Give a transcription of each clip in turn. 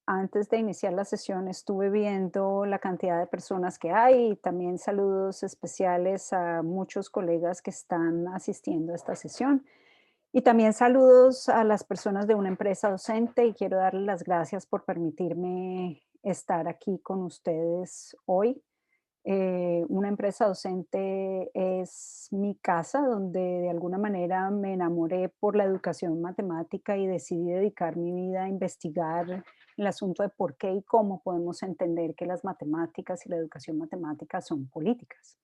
Antes de iniciar la sesión estuve viendo la cantidad de personas que hay y también saludos especiales a muchos colegas que están asistiendo a esta sesión. Y también saludos a las personas de una empresa docente y quiero darles las gracias por permitirme estar aquí con ustedes hoy. Una empresa docente es mi casa donde de alguna manera me enamoré por la educación matemática y decidí dedicar mi vida a investigar el asunto de por qué y cómo podemos entender que las matemáticas y la educación matemática son políticas.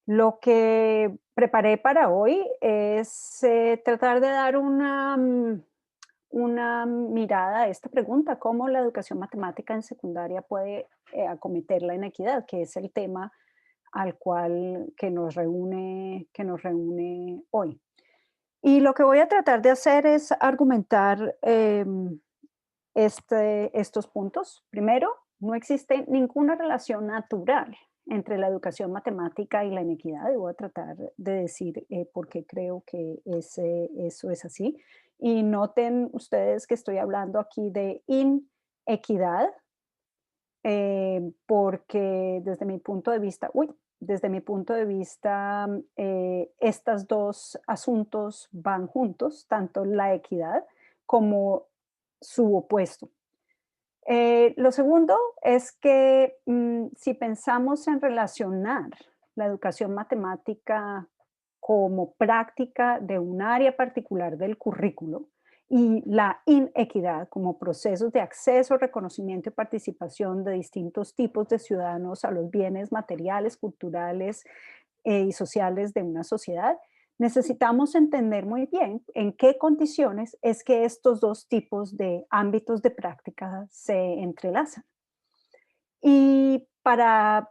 Lo que preparé para hoy es tratar de dar una mirada a esta pregunta, cómo la educación matemática en secundaria puede acometer la inequidad, que es el tema al cual que nos reúne hoy. Y lo que voy a tratar de hacer es argumentar estos puntos. Primero, no existe ninguna relación natural entre la educación matemática y la inequidad, y voy a tratar de decir por qué creo que eso es así. Y noten ustedes que estoy hablando aquí de inequidad, porque desde mi punto de vista, estos dos asuntos van juntos, tanto la equidad como su opuesto. Lo segundo es que si pensamos en relacionar la educación matemática como práctica de un área particular del currículo y la inequidad como procesos de acceso, reconocimiento y participación de distintos tipos de ciudadanos a los bienes materiales, culturales y sociales de una sociedad, necesitamos entender muy bien en qué condiciones es que estos dos tipos de ámbitos de práctica se entrelazan. Y para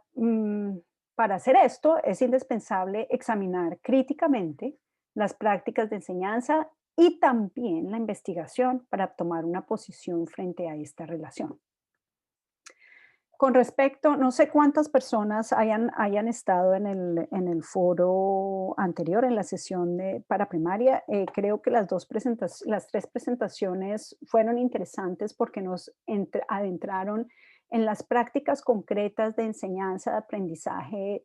hacer esto es indispensable examinar críticamente las prácticas de enseñanza y también la investigación para tomar una posición frente a esta relación. Con respecto, no sé cuántas personas hayan estado en el foro anterior, en la sesión para primaria. Creo que las tres presentaciones fueron interesantes porque nos adentraron en las prácticas concretas de enseñanza, de aprendizaje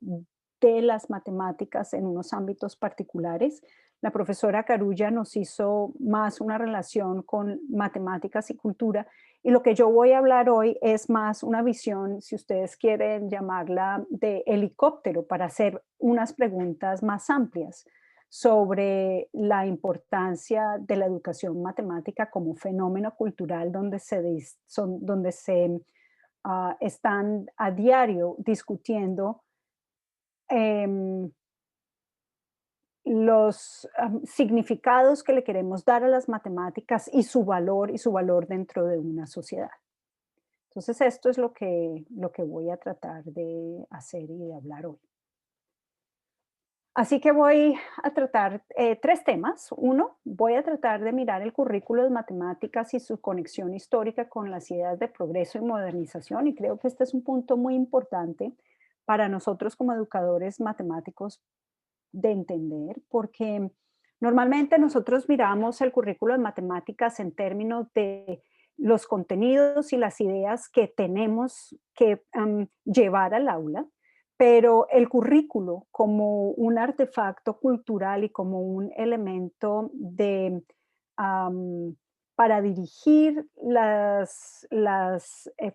de las matemáticas en unos ámbitos particulares. La profesora Carulla nos hizo más una relación con matemáticas y cultura, y lo que yo voy a hablar hoy es más una visión, si ustedes quieren llamarla, de helicóptero, para hacer unas preguntas más amplias sobre la importancia de la educación matemática como fenómeno cultural donde se están a diario discutiendo em, los significados que le queremos dar a las matemáticas y su valor dentro de una sociedad. Entonces, esto es lo que voy a tratar de hacer y de hablar hoy. Así que voy a tratar tres temas. Uno, voy a tratar de mirar el currículo de matemáticas y su conexión histórica con las ideas de progreso y modernización. Y creo que este es un punto muy importante para nosotros como educadores matemáticos de entender, porque normalmente nosotros miramos el currículo de matemáticas en términos de los contenidos y las ideas que tenemos que llevar al aula, pero el currículo como un artefacto cultural y como un elemento am, para dirigir las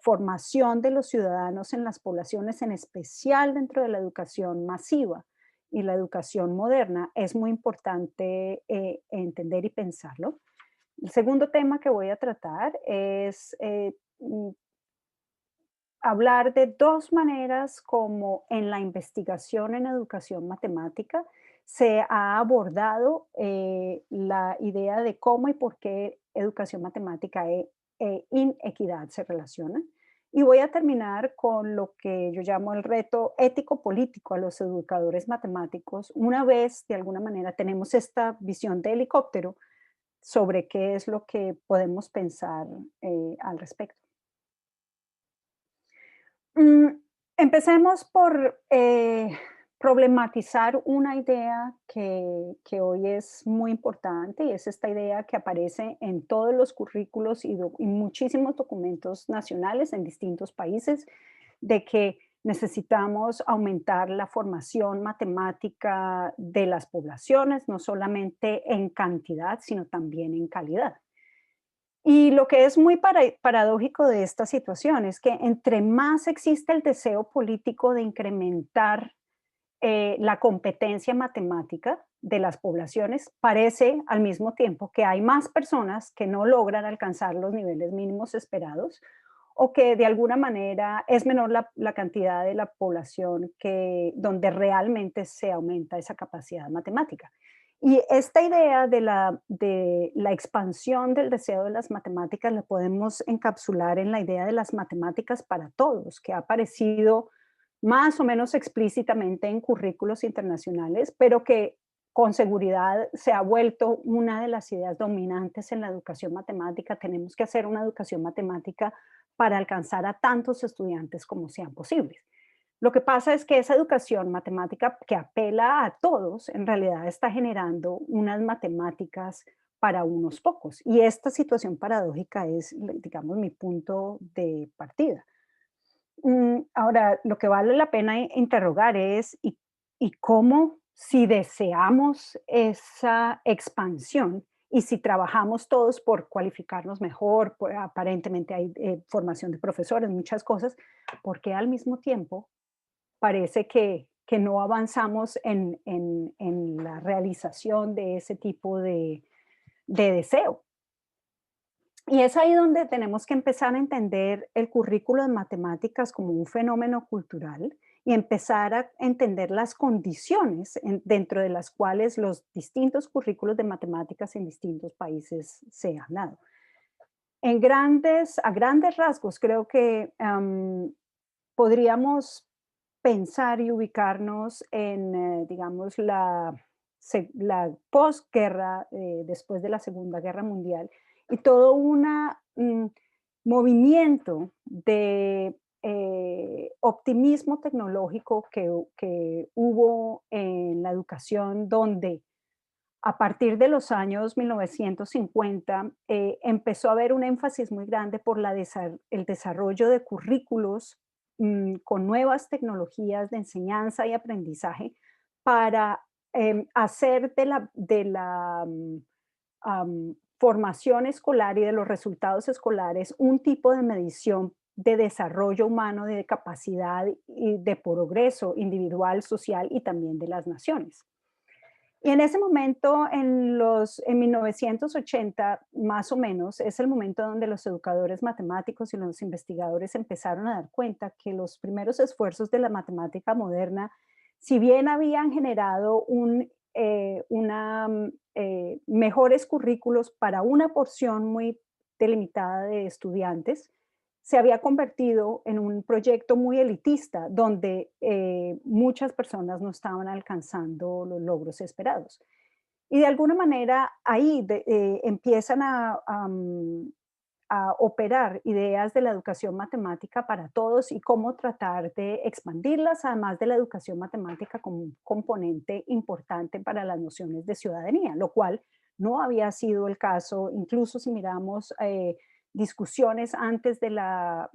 formación de los ciudadanos en las poblaciones, en especial dentro de la educación masiva y la educación moderna, es muy importante entender y pensarlo. El segundo tema que voy a tratar es hablar de dos maneras como en la investigación en educación matemática se ha abordado la idea de cómo y por qué educación matemática e inequidad se relacionan. Y voy a terminar con lo que yo llamo el reto ético-político a los educadores matemáticos, una vez de alguna manera tenemos esta visión de helicóptero sobre qué es lo que podemos pensar al respecto. Mm, Empecemos problematizar una idea que hoy es muy importante, y es esta idea que aparece en todos los currículos y muchísimos documentos nacionales en distintos países, de que necesitamos aumentar la formación matemática de las poblaciones, no solamente en cantidad, sino también en calidad. Y lo que es muy paradójico de esta situación es que entre más existe el deseo político de incrementar la competencia matemática de las poblaciones, parece al mismo tiempo que hay más personas que no logran alcanzar los niveles mínimos esperados o que de alguna manera es menor la cantidad de la población que, donde realmente se aumenta esa capacidad matemática. Y esta idea de la expansión del deseo de las matemáticas la podemos encapsular en la idea de las matemáticas para todos, que ha aparecido más o menos explícitamente en currículos internacionales, pero que con seguridad se ha vuelto una de las ideas dominantes en la educación matemática. Tenemos que hacer una educación matemática para alcanzar a tantos estudiantes como sean posibles. Lo que pasa es que esa educación matemática que apela a todos, en realidad está generando unas matemáticas para unos pocos. Y esta situación paradójica es, digamos, mi punto de partida. Ahora, lo que vale la pena interrogar es, ¿y cómo, si deseamos esa expansión y si trabajamos todos por cualificarnos mejor, aparentemente hay formación de profesores, muchas cosas, ¿por qué al mismo tiempo parece que no avanzamos en la realización de ese tipo de deseo? Y es ahí donde tenemos que empezar a entender el currículo de matemáticas como un fenómeno cultural y empezar a entender las condiciones dentro de las cuales los distintos currículos de matemáticas en distintos países se han dado. A grandes rasgos, creo que podríamos pensar y ubicarnos en, digamos, la posguerra, después de la Segunda Guerra Mundial, y todo un movimiento de optimismo tecnológico que hubo en la educación, donde a partir de los años 1950 empezó a haber un énfasis muy grande por el desarrollo de currículos con nuevas tecnologías de enseñanza y aprendizaje para hacer de la formación escolar y de los resultados escolares un tipo de medición de desarrollo humano, de capacidad y de progreso individual, social y también de las naciones. Y en ese momento, en 1980, más o menos, es el momento donde los educadores matemáticos y los investigadores empezaron a dar cuenta que los primeros esfuerzos de la matemática moderna, si bien habían generado mejores currículos para una porción muy delimitada de estudiantes, se había convertido en un proyecto muy elitista, donde muchas personas no estaban alcanzando los logros esperados. Y de alguna manera ahí empiezan a operar ideas de la educación matemática para todos y cómo tratar de expandirlas, además de la educación matemática como un componente importante para las nociones de ciudadanía, lo cual no había sido el caso, incluso si miramos discusiones antes de la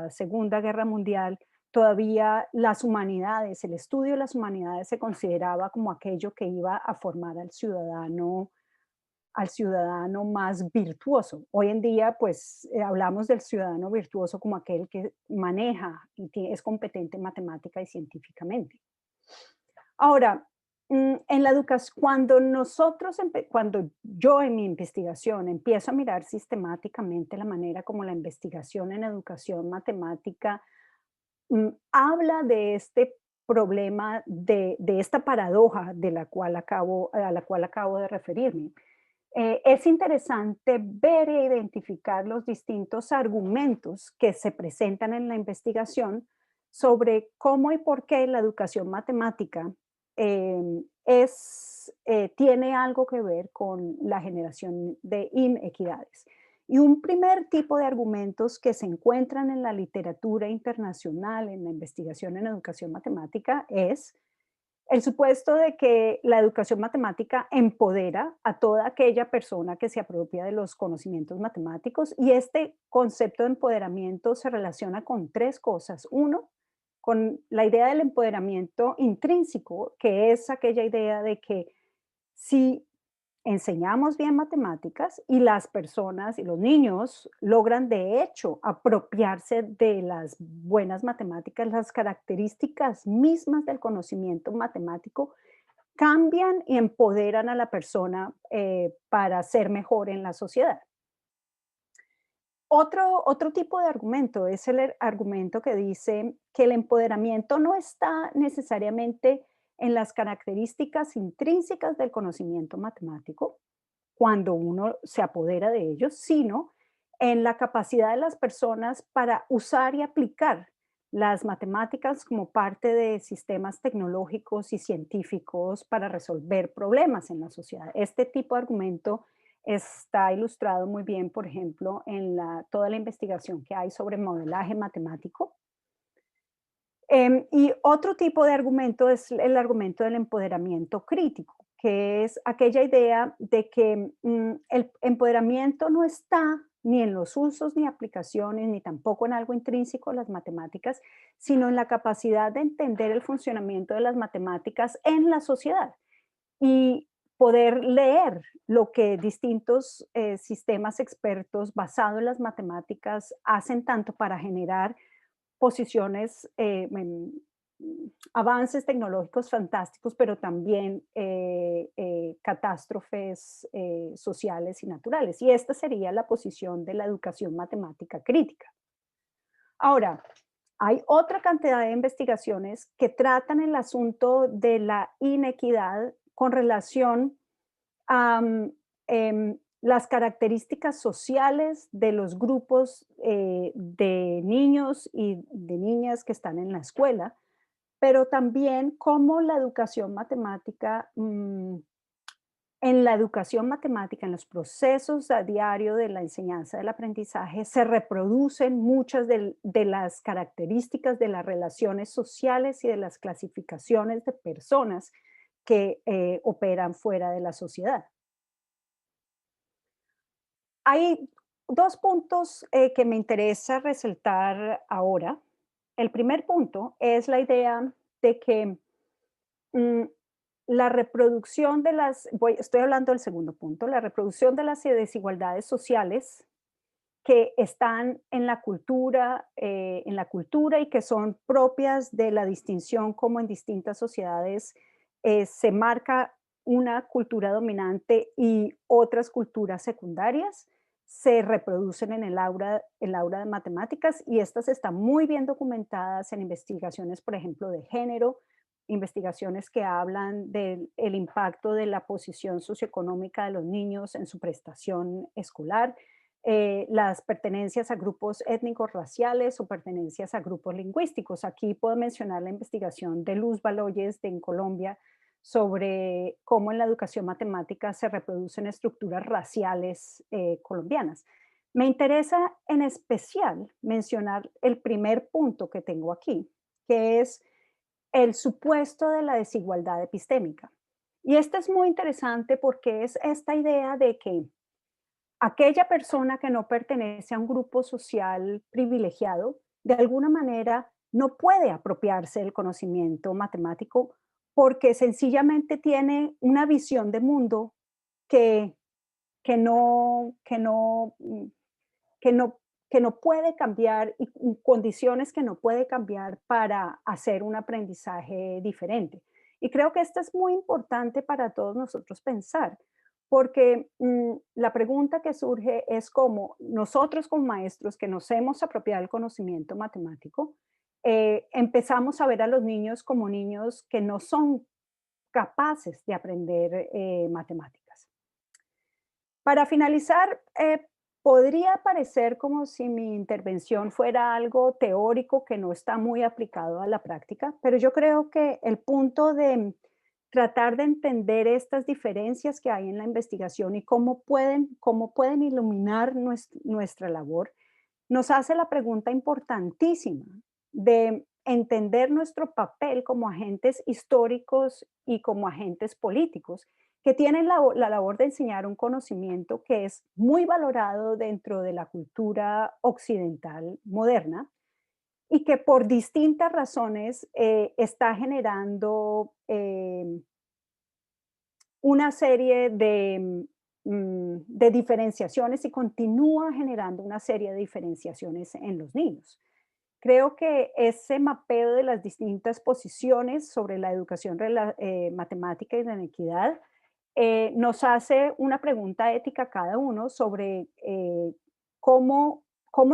Segunda Guerra Mundial. Todavía las humanidades, el estudio de las humanidades se consideraba como aquello que iba a formar al ciudadano más virtuoso. Hoy en día, pues, hablamos del ciudadano virtuoso como aquel que maneja y es competente matemática y científicamente. Ahora, en la educación, cuando yo en mi investigación empiezo a mirar sistemáticamente la manera como la investigación en educación matemática habla de este problema, de esta paradoja a la cual acabo de referirme. Es interesante ver e identificar los distintos argumentos que se presentan en la investigación sobre cómo y por qué la educación matemática tiene algo que ver con la generación de inequidades. Y un primer tipo de argumentos que se encuentran en la literatura internacional, en la investigación en educación matemática, es El supuesto de que la educación matemática empodera a toda aquella persona que se apropia de los conocimientos matemáticos, y este concepto de empoderamiento se relaciona con tres cosas. Uno, con la idea del empoderamiento intrínseco, que es aquella idea de que si enseñamos bien matemáticas y las personas y los niños logran de hecho apropiarse de las buenas matemáticas, las características mismas del conocimiento matemático cambian y empoderan a la persona para ser mejor en la sociedad. Otro tipo de argumento es el argumento que dice que el empoderamiento no está necesariamente en las características intrínsecas del conocimiento matemático, cuando uno se apodera de ellos, sino en la capacidad de las personas para usar y aplicar las matemáticas como parte de sistemas tecnológicos y científicos para resolver problemas en la sociedad. Este tipo de argumento está ilustrado muy bien, por ejemplo, en toda la investigación que hay sobre modelaje matemático. Y otro tipo de argumento es el argumento del empoderamiento crítico, que es aquella idea de que el empoderamiento no está ni en los usos ni aplicaciones, ni tampoco en algo intrínseco a las matemáticas, sino en la capacidad de entender el funcionamiento de las matemáticas en la sociedad y poder leer lo que distintos sistemas expertos basados en las matemáticas hacen tanto para generar posiciones, avances tecnológicos fantásticos, pero también catástrofes sociales y naturales. Y esta sería la posición de la educación matemática crítica. Ahora, hay otra cantidad de investigaciones que tratan el asunto de la inequidad con relación a las características sociales de los grupos de niños y de niñas que están en la escuela, pero también cómo la educación matemática, en la educación matemática, en los procesos a diario de la enseñanza del aprendizaje, se reproducen muchas de las características de las relaciones sociales y de las clasificaciones de personas que operan fuera de la sociedad. Hay dos puntos que me interesa resaltar ahora. El primer punto es la idea de que mm, la reproducción de estoy hablando del segundo punto, la reproducción de las desigualdades sociales que están en la cultura y que son propias de la distinción como en distintas sociedades se marca una cultura dominante y otras culturas secundarias se reproducen en el aula de matemáticas, y estas están muy bien documentadas en investigaciones, por ejemplo, de género, investigaciones que hablan del el impacto de la posición socioeconómica de los niños en su prestación escolar, las pertenencias a grupos étnicos raciales o pertenencias a grupos lingüísticos. Aquí puedo mencionar la investigación de Luz Baloyes en Colombia sobre cómo en la educación matemática se reproducen estructuras raciales colombianas. Me interesa en especial mencionar el primer punto que tengo aquí, que es el supuesto de la desigualdad epistémica. Y esto es muy interesante porque es esta idea de que aquella persona que no pertenece a un grupo social privilegiado, de alguna manera no puede apropiarse del conocimiento matemático porque sencillamente tiene una visión de mundo que, que no, que no, que no, que no puede cambiar y condiciones que no puede cambiar para hacer un aprendizaje diferente. Y creo que esto es muy importante para todos nosotros pensar, porque la pregunta que surge es cómo nosotros como maestros que nos hemos apropiado del conocimiento matemático, empezamos a ver a los niños como niños que no son capaces de aprender matemáticas. Para finalizar, podría parecer como si mi intervención fuera algo teórico que no está muy aplicado a la práctica, pero yo creo que el punto de tratar de entender estas diferencias que hay en la investigación y cómo pueden iluminar nuestra labor, nos hace la pregunta importantísima de entender nuestro papel como agentes históricos y como agentes políticos, que tienen la labor de enseñar un conocimiento que es muy valorado dentro de la cultura occidental moderna y que por distintas razones está generando una serie de diferenciaciones y continúa generando una serie de diferenciaciones en los niños. Creo que ese mapeo de las distintas posiciones sobre la educación matemática y la inequidad nos hace una pregunta ética a cada uno sobre cómo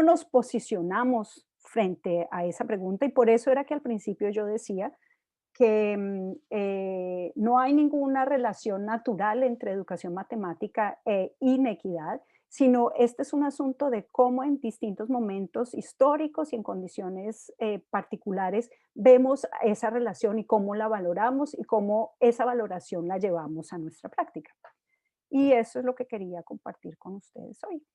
nos posicionamos frente a esa pregunta. Y por eso era que al principio yo decía que no hay ninguna relación natural entre educación matemática e inequidad, sino este es un asunto de cómo en distintos momentos históricos y en condiciones particulares vemos esa relación y cómo la valoramos y cómo esa valoración la llevamos a nuestra práctica. Y eso es lo que quería compartir con ustedes hoy.